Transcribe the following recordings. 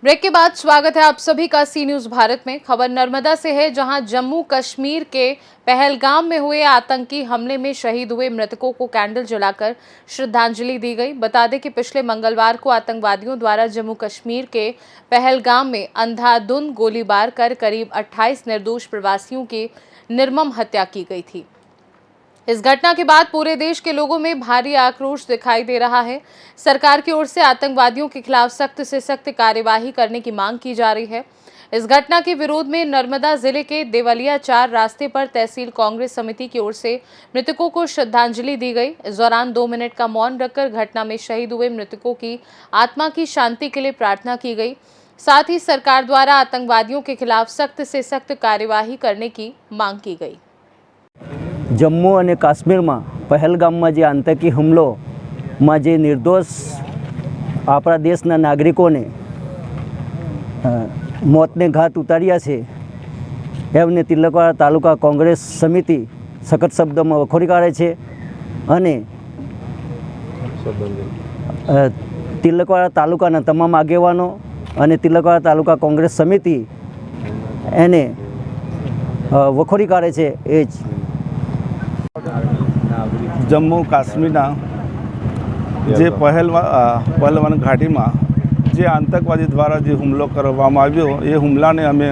Break के बाद स्वागत है आप सभी का सी न्यूज भारत में। खबर नर्मदा से है, जहां जम्मू कश्मीर के पहलगाम में हुए आतंकी हमले में शहीद हुए मृतकों को कैंडल जलाकर श्रद्धांजलि दी गई। बता दें कि पिछले मंगलवार को आतंकवादियों द्वारा जम्मू कश्मीर के पहलगाम में अंधाधुंध गोलीबार कर करीब 28 निर्दोष प्रवासियों की निर्मम हत्या की गई थी। इस घटना के बाद पूरे देश के लोगों में भारी आक्रोश दिखाई दे रहा है। सरकार की ओर से आतंकवादियों के खिलाफ सख्त से सख्त कार्यवाही करने की मांग की जा रही है। इस घटना के विरोध में नर्मदा जिले के देवलिया 4 रास्ते पर तहसील कांग्रेस समिति की ओर से मृतकों को श्रद्धांजलि दी गई। इस दौरान 2 मिनट का मौन रखकर घटना में शहीद हुए मृतकों की आत्मा की शांति के लिए प्रार्थना की गई। साथ ही सरकार द्वारा आतंकवादियों के खिलाफ सख्त से सख्त कार्यवाही करने की मांग की गई। जम्मू और काश्मीर में पहलगाम में जो आतंकी हमलों में जो निर्दोष अपना देशना नागरिकों ने मौत ने घाट उतार्या है, एमने तिलकवाड़ा तालुका कांग्रेस समिति सखत शब्द में वखोड़ी काढ़े छे अने तिलकवाड़ा तालुकाना तमाम आगेवानो अने तिलकवाड़ा तालुका कांग्रेस समिति एने वखोड़ी काढ़े छे। ए जम्मू काश्मीरना जे पहलवान घाटी में जे आतंकवादी द्वारा जो हुमलो करवामां आव्यो ए हुमलाने अमे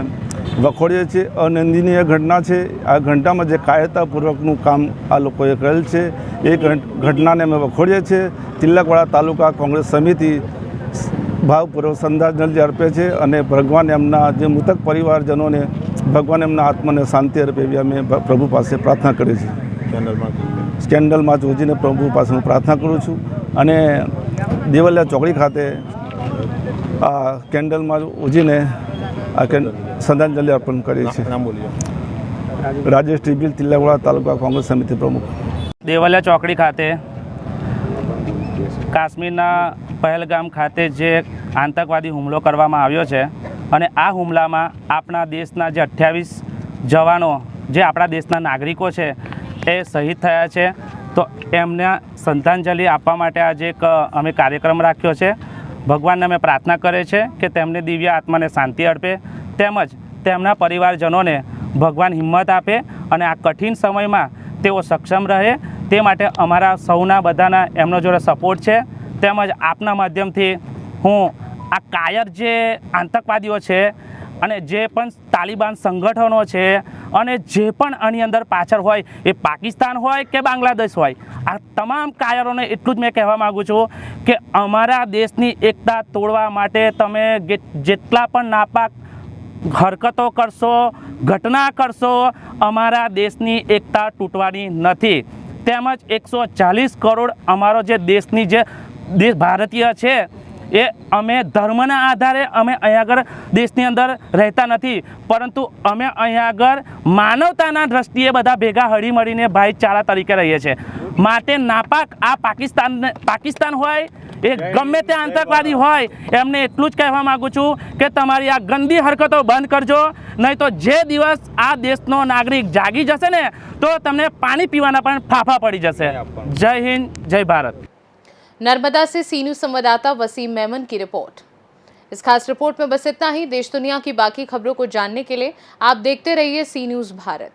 वखोड़ीए छीए। अनिंदनीय घटना है। आ घटना में जो कायरतापूर्वकનું काम आ लोकोए करेल छे ए घटनाने अमे वखोड़ीए छीए। तिलकवाड़ा तालुका कांग्रेस समिति भावपूर्वक श्रद्धांजलि अर्पे छे अने भगवान एमना जे मृतक परिवारजनों ने भगवान एमना आत्माने शांति अर्पे एवी अमे प्रभु पासे प्रार्थना करीए छीए। स्केंडल मार्च योजीने प्रभु पास हूँ प्रार्थना करूँ छूँ अने देवलिया चौकड़ी खाते आ केन्डल मार्च योजीने आ श्रद्धांजलि अर्पण करीए छीए। राजेश टीबिल, तिलकवाड़ा तालुका कांग्रेस समिति प्रमुख। देवलिया चौकड़ी खाते काश्मीरना पहलगाम खाते जे आतंकवादी हुमलो करवामां आव्यो छे अने आ हुमलामां आपणा देशना जे 28 जवानों जे आपणा देशना नागरिको छे ए शहीद थया छे। तो एमने श्रद्धांजलि आपवा माटे आज एक अमे कार्यक्रम राख्यो छे। भगवानने अमे प्रार्थना करे छे कि तेमने दिव्य आत्माने शांति अर्पे तेमज तेमना परिवारजनोने भगवान हिम्मत आपे अने आ कठिन समयमां तेओ सक्षम रहे ते माटे अमारा सौना बधाना एमनो जोड़े सपोर्ट छे। तेमज आपना माध्यमथी हूँ आ कायर जे आतंकवादीओ छे अने जे पण तालिबान संगठनों छे अने जे पण आनी अंदर पाछळ होय ए पाकिस्तान होय के बांग्लादेश होय आ तमाम कायरोने एटलुं ज मैं कहेवा मागुं छुं कि अमारा देशनी एकता तोड़वा माटे तमे जेटला पण नापाक हरकतों करशो, घटना करशो, अमारा देशनी एकता तूटवानी नथी। तेमज 140 करोड़ अमारो जे देशनी जे देश भारतीय छे ए अमे धर्मना आधारे अमे अहीं आगळ देशनी अंदर रहता नहीं, परंतु अमे अहीं आगळ मानवताना दृष्टिए बधा भेगा हळीमळीने भाईचारा तरीके रहीए छे। माटे नापाक आ पाकिस्तान होय ए गमे ते आतंकवादी होय एमने एटलुं ज कहेवा मागुं छुं कि तमारी आ गंदी हरकतों बंध करजो, नहीं तो जे दिवस आ देशनो नागरिक जागी जशे ने तो तमने पाणी पीवाना पण फाफा पड़ी जशे। जय हिंद, जय भारत। नर्मदा से सी न्यूज संवाददाता वसीम मेमन की रिपोर्ट। इस खास रिपोर्ट में बस इतना ही। देश दुनिया की बाकी खबरों को जानने के लिए आप देखते रहिए सी न्यूज भारत।